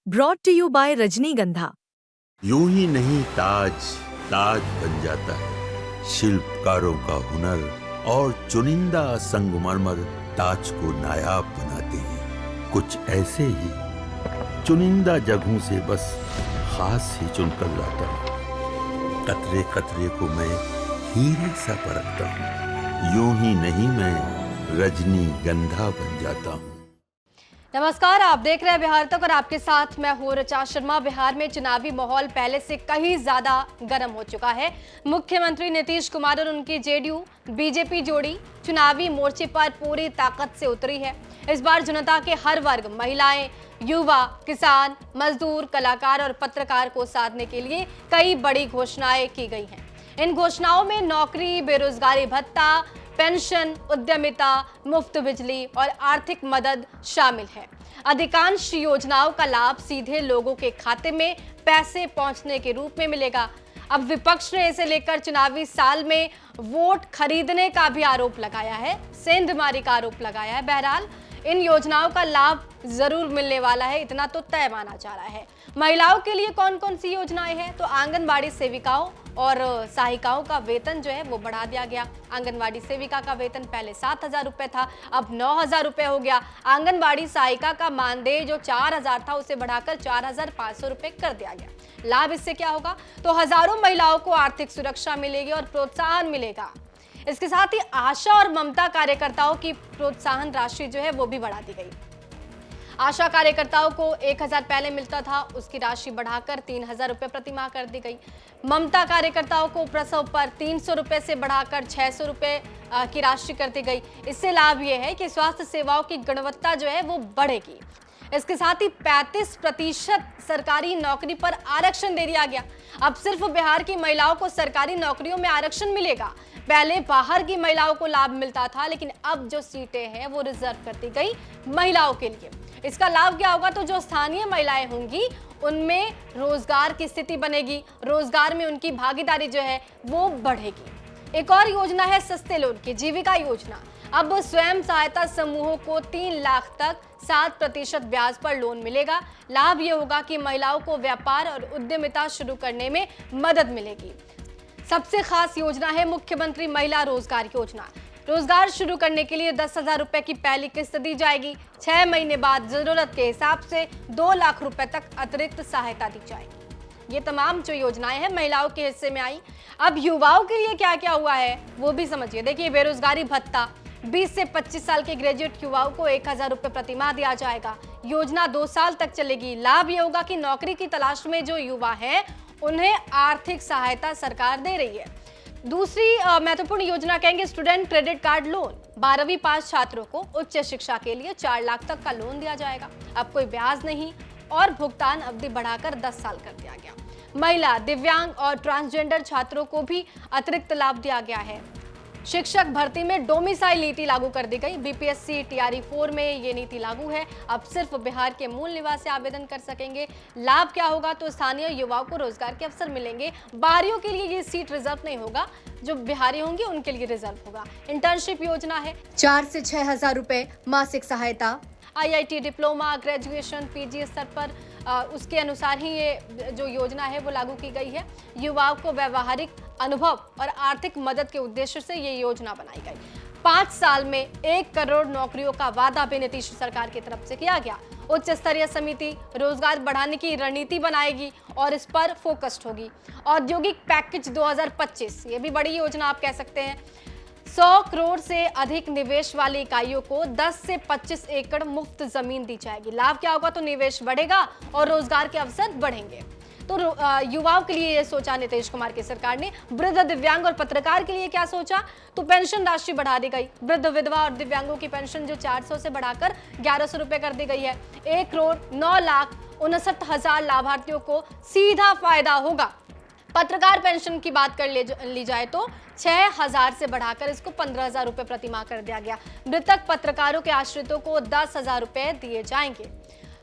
Brought to you bye रजनीगंधा। यूं ही नहीं ताज ताज बन जाता है, शिल्पकारों का हुनर और चुनिंदा संगमरमर ताज को नायाब बनाते हैं। कुछ ऐसे ही चुनिंदा जगहों से बस खास ही चुनकर लाता हूँ। कतरे कतरे को मैं हीरे सा परखता हूँ। यूं ही नहीं मैं रजनीगंधा बन जाता हूँ। नमस्कार, आप देख रहे हैं बिहार तक और आपके साथ मैं हूं ऋचा शर्मा। बिहार में चुनावी माहौल पहले से कहीं ज्यादा गर्म हो चुका है। मुख्यमंत्री नीतीश कुमार और उनकी जेडीयू बीजेपी जोड़ी चुनावी मोर्चे पर पूरी ताकत से उतरी है। इस बार जनता के हर वर्ग, महिलाएं, युवा, किसान, मजदूर, कलाकार और पत्रकार को साधने के लिए कई बड़ी घोषणाएं की गई हैं। इन घोषणाओं में नौकरी, बेरोजगारी भत्ता, पेंशन, उद्यमिता, मुफ्त बिजली और आर्थिक मदद शामिल है। अधिकांश योजनाओं का लाभ सीधे लोगों के खाते में पैसे पहुंचने के रूप में मिलेगा। अब विपक्ष ने इसे लेकर चुनावी साल में वोट खरीदने का भी आरोप लगाया है, सेंधमारी का आरोप लगाया है। बहरहाल इन योजनाओं का लाभ जरूर मिलने वाला है, इतना तो तय माना जा रहा है। महिलाओं के लिए कौन कौन सी योजनाएं हैं? तो आंगनबाड़ी सेविकाओं और सहायिकाओं का वेतन जो है वो बढ़ा दिया गया। आंगनबाड़ी सेविका का वेतन पहले 7,000 रुपए था, अब 9,000 रुपए हो गया। आंगनबाड़ी सहायिका का मानदेय जो 4,000 था उसे बढ़ाकर 4,500 रुपए कर दिया गया। लाभ इससे क्या होगा? तो हजारों महिलाओं को आर्थिक सुरक्षा मिलेगी और प्रोत्साहन मिलेगा। इसके साथ ही आशा और ममता कार्यकर्ताओं की प्रोत्साहन राशि जो है वो भी बढ़ा दी गई। आशा कार्यकर्ताओं को 1,000 पहले मिलता था, उसकी राशि बढ़ाकर 3,000 रुपए प्रति माह कर दी गई। ममता कार्यकर्ताओं को प्रसव पर 300 रुपए से बढ़ाकर 600 रुपए की राशि कर दी गई। इससे लाभ यह है कि स्वास्थ्य सेवाओं की गुणवत्ता जो है वो बढ़ेगी। इसके साथ ही 35% सरकारी नौकरी पर आरक्षण दे दिया गया। अब सिर्फ बिहार की महिलाओं को सरकारी नौकरियों में आरक्षण मिलेगा। पहले बाहर की महिलाओं को लाभ मिलता था, लेकिन अब जो सीटें हैं वो रिजर्व कर दी गई महिलाओं के लिए। इसका लाभ क्या होगा? तो जो स्थानीय महिलाएं होंगी उनमें रोजगार की स्थिति बनेगी, रोजगार में उनकी भागीदारी जो है वो बढ़ेगी। एक और योजना है सस्ते लोन की, जीविका योजना। अब स्वयं सहायता समूहों को 3 लाख तक 7% ब्याज पर लोन मिलेगा। लाभ ये होगा कि महिलाओं को व्यापार और उद्यमिता शुरू करने में मदद मिलेगी। सबसे खास योजना है मुख्यमंत्री महिला रोजगार योजना। रोजगार शुरू करने के लिए 10,000 रुपए की पहली किस्त दी जाएगी। 6 महीने बाद जरूरत के हिसाब से 2 लाख रुपए तक अतिरिक्त सहायता दी जाएगी। ये तमाम जो योजनाएं हैं महिलाओं के हिस्से में आई। अब युवाओं के लिए क्या क्या हुआ है वो भी समझिए। देखिए, बेरोजगारी भत्ता 20 से 25 साल के ग्रेजुएट युवाओं को 1,000 रुपए प्रति माह दिया जाएगा। योजना 2 साल तक चलेगी। लाभ ये होगा कि नौकरी की तलाश में जो युवा हैं उन्हें आर्थिक सहायता सरकार दे रही है। दूसरी महत्वपूर्ण योजना कहेंगे स्टूडेंट क्रेडिट कार्ड लोन। 12वीं पास छात्रों को उच्च शिक्षा के लिए 4 लाख तक का लोन दिया जाएगा। अब कोई ब्याज नहीं और भुगतान अवधि बढ़ाकर 10 साल कर दिया गया। महिला, दिव्यांग और ट्रांसजेंडर छात्रों को भी अतिरिक्त लाभ दिया गया है। शिक्षक भर्ती में डोमिसाइल नीति लागू कर दी गई। बीपीएससी टीआरई 4 में ये नीति लागू है। अब सिर्फ बिहार के मूल निवासी आवेदन कर सकेंगे। लाभ क्या होगा? तो स्थानीय युवाओं को रोजगार के अवसर मिलेंगे। बाहरियों के लिए ये सीट रिजर्व नहीं होगा, जो बिहारी होंगे उनके लिए रिजर्व होगा। इंटर्नशिप योजना है, 4 से 6,000 रुपए मासिक सहायता। आईआईटी डिप्लोमा, ग्रेजुएशन, पीजी स्तर पर उसके अनुसार ही ये जो योजना है वो लागू की गई है। युवाओं को व्यवहारिक अनुभव और आर्थिक मदद के उद्देश्य से ये योजना बनाई गई। 5 साल में 1 करोड़ नौकरियों का वादा भी नीतीश सरकार की तरफ से किया गया। उच्च स्तरीय समिति रोजगार बढ़ाने की रणनीति बनाएगी और इस पर फोकस्ड होगी। औद्योगिक पैकेज 2025, ये भी बड़ी योजना आप कह सकते हैं। 100 करोड़ से अधिक निवेश वाली इकाइयों को 10 से 25 एकड़ मुफ्त जमीन दी जाएगी। लाभ क्या होगा? तो निवेश बढ़ेगा और रोजगार के अवसर बढ़ेंगे। तो युवाओं के लिए ये सोचा नीतीश कुमार की सरकार ने। वृद्ध, दिव्यांग और पत्रकार के लिए क्या सोचा? तो पेंशन राशि बढ़ा दी गई। वृद्ध, विधवा और दिव्यांगों की पेंशन जो 400 से बढ़ाकर 1,100 रुपए कर दी गई है। 1,09,59,000 लाभार्थियों को सीधा फायदा होगा। पत्रकार पेंशन की बात कर ली जाए तो 6,000 से बढ़ाकर इसको 15,000 रुपए प्रति माह कर दिया गया। मृतक पत्रकारों के आश्रितों को 10,000 रुपए दिए जाएंगे।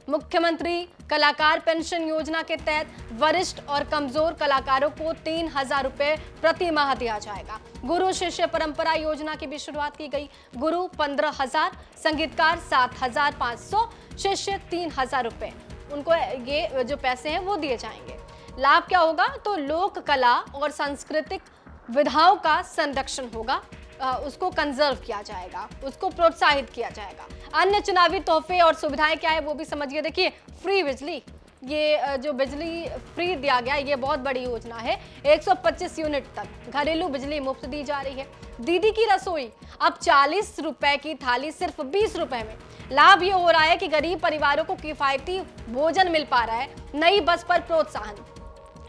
मुख्यमंत्री कलाकार पेंशन योजना के तहत वरिष्ठ और कमजोर कलाकारों को 3,000 रुपए प्रति माह दिया जाएगा। गुरु शिष्य परंपरा योजना की भी शुरुआत की गई। गुरु 15,000, संगीतकार 7,500, शिष्य 3,000 रुपए। उनको ये जो पैसे हैं वो दिए जाएंगे। लाभ क्या होगा? तो लोक कला और सांस्कृतिक विधाओं का संरक्षण होगा, उसको कंजर्व किया जाएगा, उसको प्रोत्साहित किया जाएगा। अन्य चुनावी तोहफे और सुविधाएं क्या है वो भी समझिए। देखिए, फ्री बिजली, ये जो बिजली फ्री दिया गया, ये बहुत बड़ी योजना है। 125 यूनिट तक घरेलू बिजली मुफ्त दी जा रही है। दीदी की रसोई अब 40 रुपए की थाली सिर्फ 20 रुपए में। लाभ ये हो रहा है कि गरीब परिवारों को किफायती भोजन मिल पा रहा है। नई बस पर प्रोत्साहन,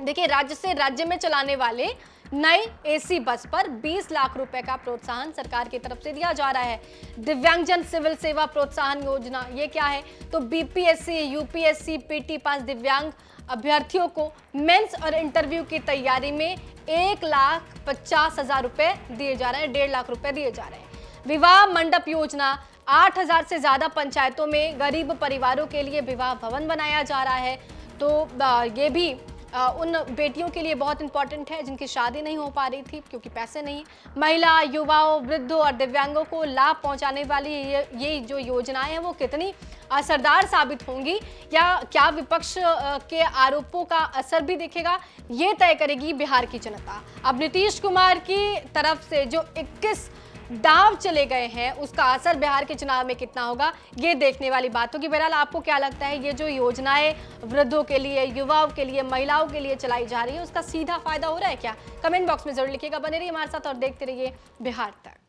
देखिए राज्य से राज्य में चलाने वाले नई एसी बस पर 20 लाख रुपए का प्रोत्साहन सरकार की तरफ से दिया जा रहा है। दिव्यांगजन सिविल सेवा प्रोत्साहन योजना, ये क्या है? तो बीपीएससी, यूपीएससी, पीटी पास दिव्यांग अभ्यर्थियों को मेंस और इंटरव्यू की तैयारी में 1,50,000 रुपए दिए जा रहे हैं, 1.5 लाख रुपए दिए जा रहे हैं। विवाह मंडप योजना, 8,000 से ज्यादा पंचायतों में गरीब परिवारों के लिए विवाह भवन बनाया जा रहा है। तो ये भी उन बेटियों के लिए बहुत इंपॉर्टेंट है जिनकी शादी नहीं हो पा रही थी क्योंकि पैसे नहीं। महिला, युवाओं, वृद्धों और दिव्यांगों को लाभ पहुंचाने वाली ये जो योजनाएं हैं वो कितनी असरदार साबित होंगी, या क्या विपक्ष के आरोपों का असर भी दिखेगा, ये तय करेगी बिहार की जनता। अब नीतीश कुमार की तरफ से जो 21 दांव चले गए हैं उसका असर बिहार के चुनाव में कितना होगा, ये देखने वाली बात होगी। बहरहाल आपको क्या लगता है, ये जो योजनाएं वृद्धों के लिए, युवाओं के लिए, महिलाओं के लिए चलाई जा रही है उसका सीधा फायदा हो रहा है क्या? कमेंट बॉक्स में जरूर लिखिएगा। बने रहिए हमारे साथ और देखते रहिए बिहार तक।